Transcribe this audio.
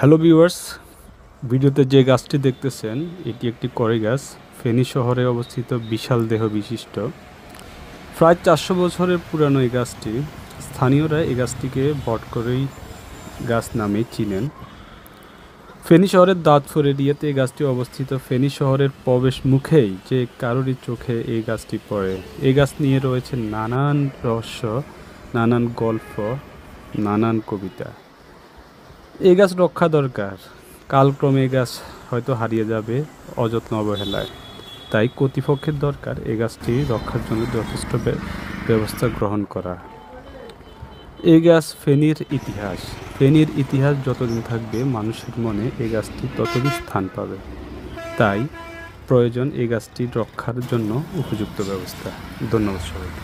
Hello viewers, ভিডিওতে যে গাছটি দেখতেছেন এটি একটি কড়ই গাছ। ফেনী শহরে অবস্থিত বিশাল দেহ বিশিষ্ট প্রায় 400 বছরের পুরানো এই গাছটি। স্থানীয়রা এই গাছটিকে বটকড়ই গাছ নামে চিনেন। ফেনী শহরের দাঁতপুর এরিয়াতে এই গাছটি অবস্থিত। ফেনী শহরের প্রবেশ মুখেই যে কারোরই চোখে এই গাছটি পড়ে। এই গাছ নিয়ে রয়েছে নানান রহস্য, নানান গল্প, নানান কবিতা। এই গাছ রক্ষা দরকার, কালক্রমে এই গাছ হয়তো হারিয়ে যাবে অযত্ন অবহেলায়। তাই কর্তৃপক্ষের দরকার এই গাছটি রক্ষার জন্য যথেষ্ট ব্যবস্থা গ্রহণ করা। এই গাছ ফেনীর ইতিহাস যতদিন থাকবে মানুষের মনে এই গাছটি ততদিন স্থান পাবে। তাই প্রয়োজন এই গাছটি রক্ষার জন্য উপযুক্ত ব্যবস্থা। ধন্যবাদ সবাইকে।